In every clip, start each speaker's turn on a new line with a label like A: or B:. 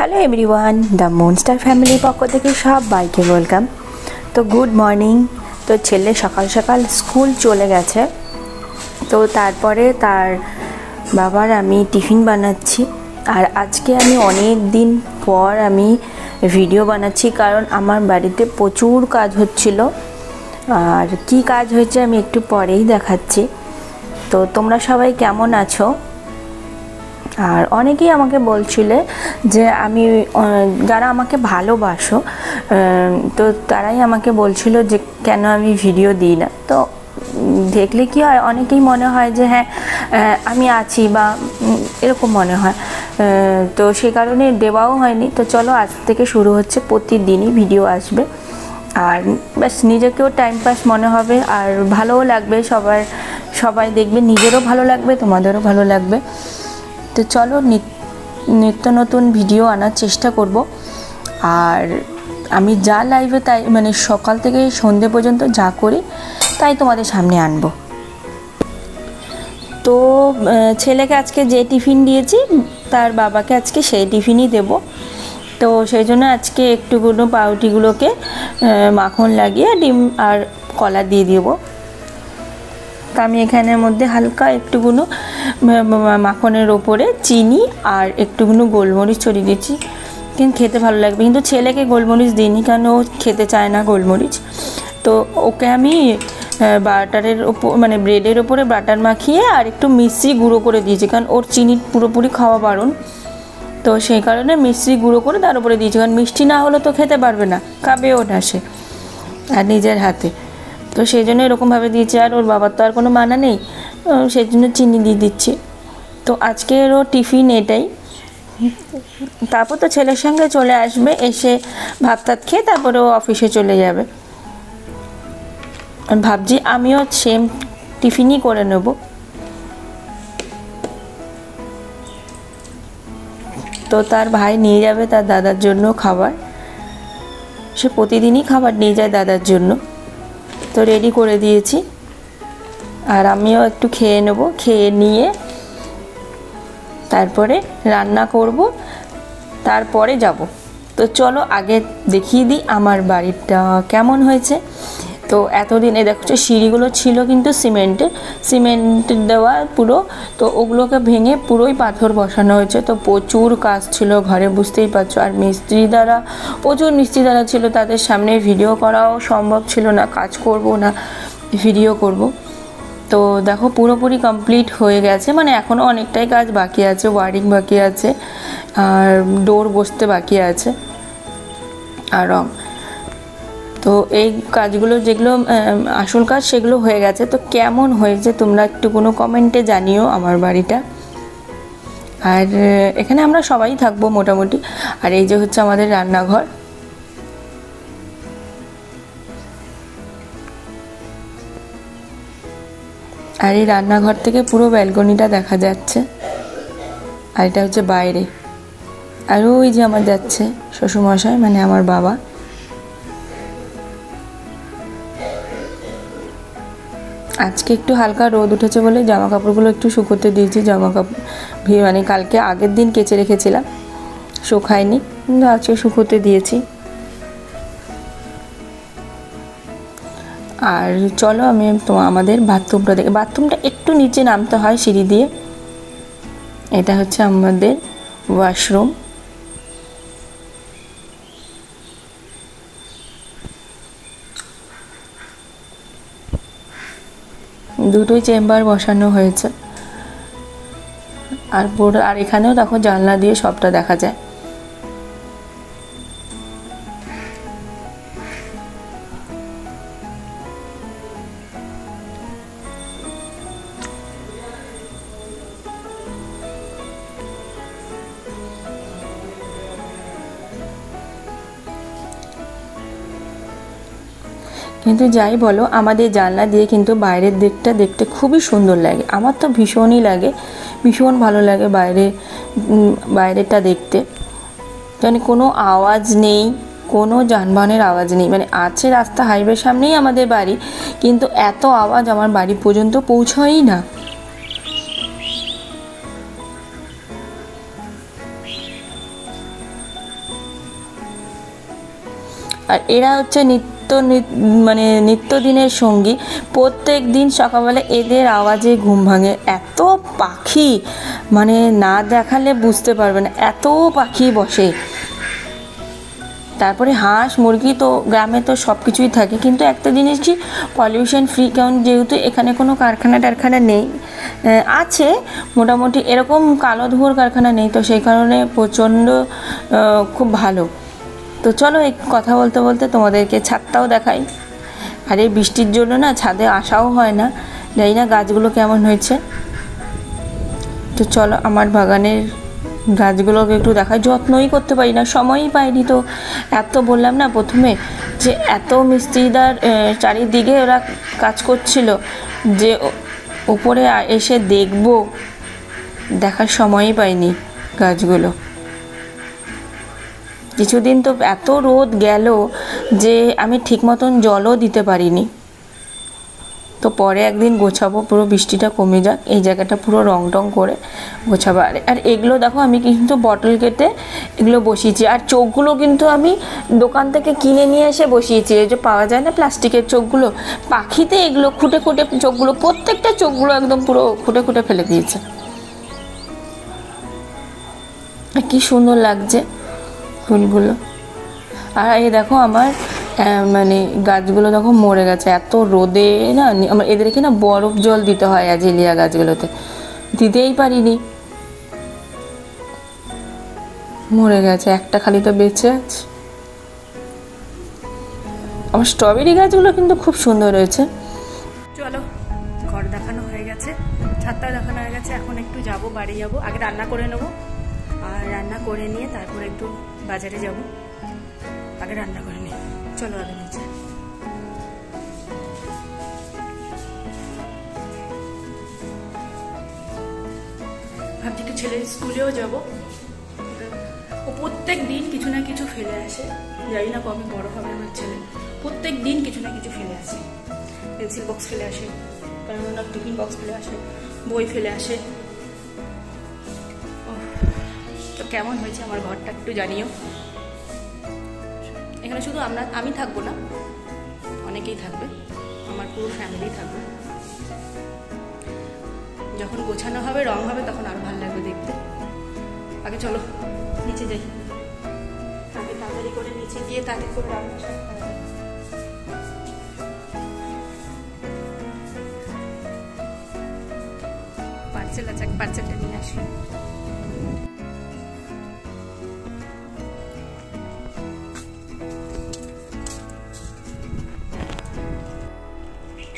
A: Hello everyone, the monster ফ্যামিলির পক্ষ থেকে সবাইকে ওয়েলকাম। তো গুড মর্নিং। তো ছেলে সকাল সকাল স্কুল চলে গেছে, তো তারপরে তার বাবার আমি টিফিন বানাচ্ছি। আর আজকে আমি অনেক দিন পর আমি ভিডিও বানাচ্ছি, কারণ আমার বাড়িতে প্রচুর কাজ হচ্ছিল। আর কি কাজ হয়েছে আমি একটু পরেই দেখাচ্ছি। তো তোমরা সবাই কেমন আছো? আর অনেকেই আমাকে বলছিলে যে আমি, যারা আমাকে ভালোবাসো তো তারাই আমাকে বলছিল যে কেন আমি ভিডিও দিই না। তো দেখলে কি হয়, অনেকেই মনে হয় যে হ্যাঁ আমি আছি বা এরকম মনে হয়, তো সে কারণে দেওয়াও হয়নি। তো চলো আজ থেকে শুরু হচ্ছে, প্রতিদিনই ভিডিও আসবে। আর ব্যাস নিজেকেও টাইম পাস মনে হবে, আর ভালোও লাগবে। সবাই দেখবে, নিজেরও ভালো লাগবে, তোমাদেরও ভালো লাগবে। তো চলো নিত্য নতুন ভিডিও আনার চেষ্টা করব। আর আমি যা লাইভে তাই মানে সকাল থেকে সন্ধে পর্যন্ত যা করি তাই তোমাদের সামনে আনবো। তো ছেলেকে আজকে যে টিফিন দিয়েছি তার বাবাকে আজকে সেই টিফিনই দেব। তো সেই জন্য আজকে একটুকুনো পাউরুটিগুলোকে মাখন লাগিয়ে ডিম আর কলা দিয়ে দেবো। তো আমি এখানের মধ্যে হালকা একটুকুনো মাখনের ওপরে চিনি আর একটুকুনো গোলমরিচ ছড়িয়ে দিচ্ছি, কিন্তু খেতে ভালো লাগবে। কিন্তু ছেলেকে গোলমরিচ দিইনি, কারণ ও খেতে চায় না গোলমরিচ। তো ওকে আমি বাটারের ওপর মানে ব্রেডের ওপরে বাটার মাখিয়ে আর একটু মিশ্রি গুঁড়ো করে দিয়েছি, কারণ ওর চিনি পুরোপুরি খাওয়া বারণ। তো সেই কারণে মিশ্রি গুঁড়ো করে তার উপরে দিয়েছি, কারণ মিষ্টি না হলে তো খেতে পারবে না, খাবেও না সে আর নিজের হাতে। তো সেই জন্য এরকমভাবে দিয়েছি। আর ওর বাবার তো আর কোনো মানা নেই, সেই জন্য চিনি দিয়ে দিচ্ছি। তো আজকেরও টিফিন এটাই। তারপর তো ছেলের সঙ্গে চলে আসবে, এসে ভাত টাত খেয়ে তারপরে ও অফিসে চলে যাবে। ভাবছি আমিও সেম টিফিনই করে নেব। তো তার ভাই নিয়ে যাবে তার দাদার জন্য খাবার, সে প্রতিদিনই খাবার নিয়ে যায় দাদার জন্য। তো রেডি করে দিয়েছি, আর আমিও একটু খেয়ে নেব। খেয়ে নিয়ে তারপরে রান্না করব, তারপরে যাব। তো চলো আগে দেখিয়ে দিই আমার বাড়িটা কেমন হয়েছে। তো এতদিনে দেখো সিঁড়িগুলো ছিল কিন্তু সিমেন্ট দেওয়া পুরো, তো ওগুলোকে ভেঙে পুরোই পাথর বসানো হয়েছে। তো প্রচুর কাজ ছিল ঘরে, বুঝতেই পারছো। আর প্রচুর মিস্ত্রি দ্বারা ছিল, তাদের সামনে ভিডিও করাও সম্ভব ছিল না, কাজ করব না ভিডিও করব। তো দেখো পুরোপুরি কমপ্লিট হয়ে গেছে, মানে এখনও অনেকটাই কাজ বাকি আছে, ওয়ারিং বাকি আছে, আর ডোর বসতে বাকি আছে, আর রং। তো এই কাজগুলো যেগুলো আসল কাজ সেগুলো হয়ে গেছে। তো কেমন হয়েছে তোমরা একটু কোনো কমেন্টে জানিও আমার বাড়িটা। আর এখানে আমরা সবাই থাকবো মোটামুটি। আর এই যে হচ্ছে আমাদের রান্নাঘর। আর এই রান্নাঘর থেকে পুরো ব্যালকনিটা দেখা যাচ্ছে। আর এটা হচ্ছে বাইরে। আর ওই যে আমার যাচ্ছে শ্বশুরমশাই, মানে আমার বাবা। আজকে একটু হালকা রোদ উঠেছে বলে জামা কাপড়গুলো একটু শুকোতে দিয়েছি। জামা কাপড় মানে কালকে আগের দিন কেচে রেখেছিলাম, শুকায়নি, কিন্তু আজকে শুকোতে দিয়েছি। আর চলো আমি আমাদের বাথরুমটা দেখি। বাথরুমটা একটু নিচে নামতে হয় সিঁড়ি দিয়ে। এটা হচ্ছে আমাদের ওয়াশরুম। দুটোই চেম্বার বসানো হয়েছে। আর এখানেও দেখো জানলা দিয়ে সবটা দেখা যায়। কিন্তু যাই বলো, আমাদের জানলা দিয়ে কিন্তু বাইরের দিকটা দেখতে খুবই সুন্দর লাগে। আমার তো ভীষণই লাগে, ভীষণ ভালো লাগে বাইরেটা দেখতে। মানে কোনো আওয়াজ নেই, কোনো যানবাহনের আওয়াজ নেই। মানে আছে রাস্তা, হাইওয়ের সামনেই আমাদের বাড়ি, কিন্তু এত আওয়াজ আমার বাড়ি পর্যন্ত পৌঁছায়ই না। আর এরা হচ্ছে মানে নিত্যদিনের সঙ্গী। প্রত্যেক দিন সকালবেলা এদের আওয়াজে ঘুম ভাঙে। এত পাখি মানে না দেখালে বুঝতে পারবে না, এত পাখি বসে। তারপরে হাঁস মুরগি তো গ্রামে তো সব কিছুই থাকে, কিন্তু একটা জিনিস কি পলিউশন ফ্রি, কারণ যেহেতু এখানে কোনো কারখানা নেই, আছে মোটামুটি এরকম কালো ধোঁয়ার কারখানা নেই, তো সেই কারণে প্রচণ্ড খুব ভালো। তো চলো এই কথা বলতে বলতে তোমাদেরকে ছাদটাও দেখাই। আর এই বৃষ্টির জন্য না ছাদে আসাও হয় না, জানি না গাছগুলো কেমন হয়েছে। তো চলো আমার বাগানের গাছগুলোকে একটু দেখাই। যত্নই করতে পারি না, সময়ই পাইনি। তো এত বললাম না প্রথমে যে এত মিস্ত্রিদার চারিদিকে ওরা কাজ করছিল যে উপরে এসে দেখবো, দেখার সময়ই পাইনি গাছগুলো। কিছুদিন তো এত রোদ গেল যে আমি ঠিক মতন জলও দিতে পারিনি। তো পরে একদিন গোছাবো, পুরো বৃষ্টিটা কমে যাক, এই জায়গাটা পুরো রং টং করে গোছাবো। আর এগুলো দেখো আমি কিন্তু বটল কেটে এগুলো বসিয়েছি। আর চোখগুলো কিন্তু আমি দোকান থেকে কিনে নিয়ে এসে বসিয়েছি, এই যে পাওয়া যায় না প্লাস্টিকের চোখগুলো, পাখিতে এগুলো খুঁটে খুঁটে চোখগুলো, প্রত্যেকটা চোখগুলো একদম পুরো খুঁটে খুঁটে ফেলে দিয়েছে। কি সুন্দর লাগছে ফুলগুলো। আর এই দেখো আমার মানে গাছগুলো দেখো মরে গেছে, এত রোদে না আমার এদেরকে না বরফ জল দিতে হয় অ্যাজিলিয়া গাছগুলোতে, দিতেই পারিনি, মরে গেছে। একটা খালি তো বেঁচে আছে। আমার স্ট্রবেরি গাছগুলো কিন্তু খুব সুন্দর রয়েছে। চলো ঘর দেখানো হয়ে গেছে, ছাদটা দেখানো হয়ে গেছে, এখন একটু যাব, বাড়ি যাব, আগে রান্না করে নেবো। আর রান্না করে নিয়ে তারপরে একটু বাজারে যাব, আগে রান্না করে নিই। চলো আগে নিচে। ভাবছি একটু ছেলের স্কুলেও যাব। ও প্রত্যেক দিন কিছু না কিছু ফেলে আসে, জানি না কবে বড় হবে আমার ছেলে। প্রত্যেক দিন কিছু না কিছু ফেলে আসে, পেন্সিল বক্স ফেলে আসে, কারণ টিফিন বক্স ফেলে আসে, বই ফেলে আসে। তো কেমন হয়েছে আমার ঘরটা একটু জানিও। এখানে শুধু আমি থাকবো না, অনেকেই থাকবে, আমার পুরো ফ্যামিলি থাকবে। যখন গোছানো হবে, রং হবে, তখন আরো ভালো লাগবে দেখতে। আগে চলো নিচে যাই, আগে তাড়াতাড়ি করে নিচে গিয়ে তাড়াতাড়ি করে রান্না করতে হবে। পার্সেল আছে, পার্সেলটা নিয়ে আসি।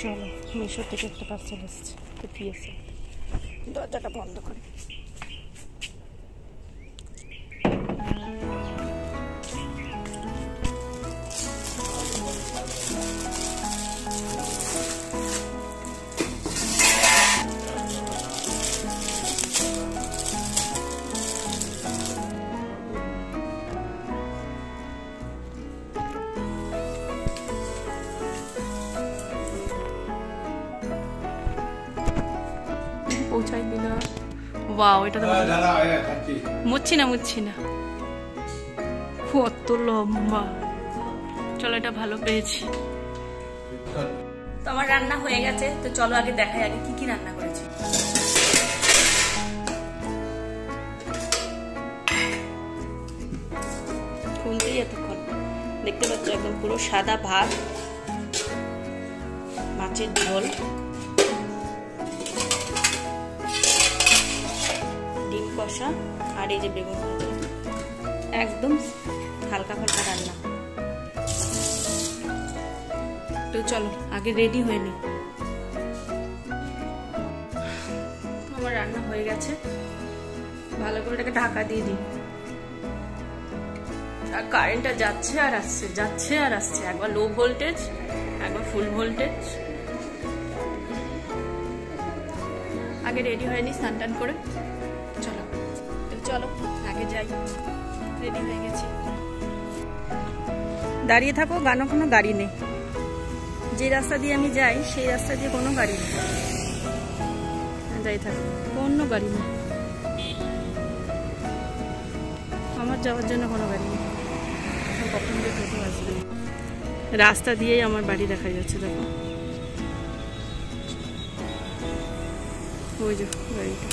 A: চলো মিশো থেকে একটা পার্সেল এসছে, তো কি আছে, দরজাটা বন্ধ করে। পৌঁছাই দিল। ওয়াও, এটা তো মুচ্ছি না, কত লম্বা। চলো এটা ভালো পেয়েছি। তো আমার রান্না হয়ে গেছে, তো চলো আগে দেখাই আগে কি কি রান্না করেছি। শুনতেই এতক্ষণ দেখতে পাচ্ছ একদম পুরো সাদা ভাত, মাছের ঝোল, ডিম কষা, আর এই যে বেগুন ভাজা, একদম হালকা হালকা রান্না। তো চলো আগে রেডি হয়ে নি। আমার রান্না হয়ে গেছে, ভালো করে এটাকে ঢাকা দিয়ে দিই। আর কারেন্টটা যাচ্ছে আর আসছে, একবার লো ভোল্টেজ, একবার ফুল ভোল্টেজ। আগে রেডি হয়ে নি স্নান টান করে। চলো আগে যাই, রেডি হয়ে গেছি। দাঁড়িয়ে থাকো, কোনো গাড়ি নেই। যে রাস্তা দিয়ে আমি যাই সেই রাস্তা দিয়ে কোনো গাড়ি নেই, যাই থাকো, কোনো গাড়ি নেই। আমার যাওয়ার জন্য কোনো গাড়ি নেই।
B: কখন যে টোটো আসবে। রাস্তা দিয়েই আমার বাড়ি দেখা যাচ্ছে, দেখো ওই যে বাড়িটা।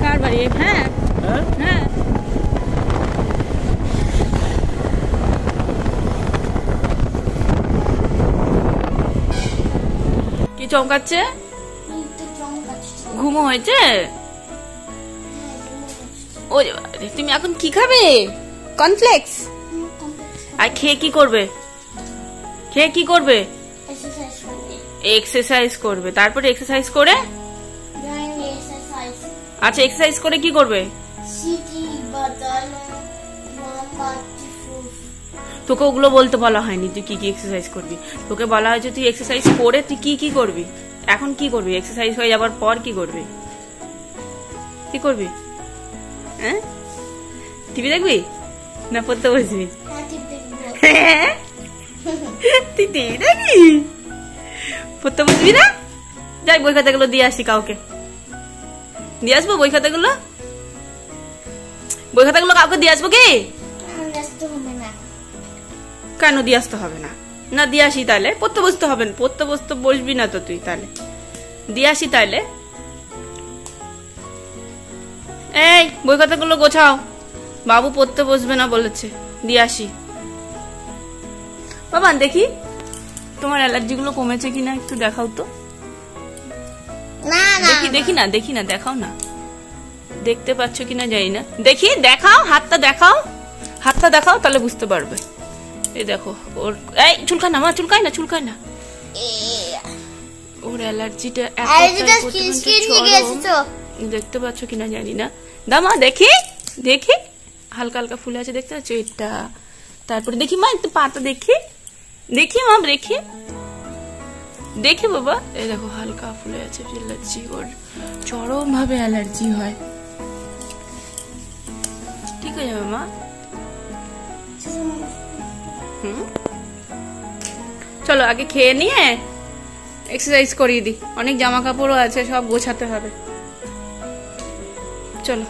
B: কার বাড়ি? হ্যাঁ হ্যাঁ কি চমকাচ্ছে? ঘুমো হয়েছে? ও তুমি এখন কি খাবে? কর্নফ্লেক্স? আর খেয়ে কি করবে? খেয়ে কি করবে? এক্সারসাইজ করবে। তারপরে এক্সারসাইজ করে আচ্ছা এক্সারসাইজ করে কি করবে? তোকে ওগুলো বলতে বলা হয়নি তুই কি কি এক্সারসাইজ করবি। তোকে বলা হয়েছে তুই এক্সারসাইজ করে তুই কি কি করবি। এখন কি করবি? এক্সারসাইজ হয়ে যাবার পর কি করবি? কি করবি? হ্যাঁ টিভি দেখবি না পড়তে বসবি? তুই টিভি দেখবি, পড়তে বসবি না? যাই বই খাতাগুলো দিয়ে আসি, কাউকে দিয়ে আসবো বই খাতাগুলো। বই খাতাগুলো কাউকে দিয়ে আসবো কি? কেন দিয়ে আসতে হবে না? না দিয়ে আসি তাহলে। পড়তে বসতে হবে না, পড়তে বসতে বসবি না তো তুই, তাহলে দিয়ে আসি তাহলে। এই বই খাতাগুলো গোছাও, বাবু পড়তে বসবে না বলেছে, দিয়ে আসি। বাবা দেখি তোমার অ্যালার্জি গুলো কমেছে কিনা একটু দেখাও তো। দেখি দেখি না, দেখি না, দেখাও না। দেখতে পাচ্ছ কিনা জানি না, দেখি দেখাও, হাতটা দেখাও, হাতটা দেখাও, তাহলে বুঝতে পারবে। এই দেখো ওর, এই চুলকায় না মা, চুলকায় না, চুলকায় না। ওর অ্যালার্জিটা দেখতে পাচ্ছ কিনা জানি না। দামা দেখি, দেখি হালকা হালকা ফুলে আছে, দেখতে পাচ্ছ এটা। তারপরে দেখি মা একটু পাতা দেখি, দেখি মা, দেখি দেখি বাবা, এই দেখো হালকা ফুলে আছে। অ্যালার্জি, ওর চরম ভাবে অ্যালার্জি হয়। ঠিক হয়ে যাবে মা। চলো আগে খেয়ে নিয়ে এক্সারসাইজ করিয়ে দিই। অনেক জামা কাপড়ও আছে, সব গোছাতে হবে। চলো।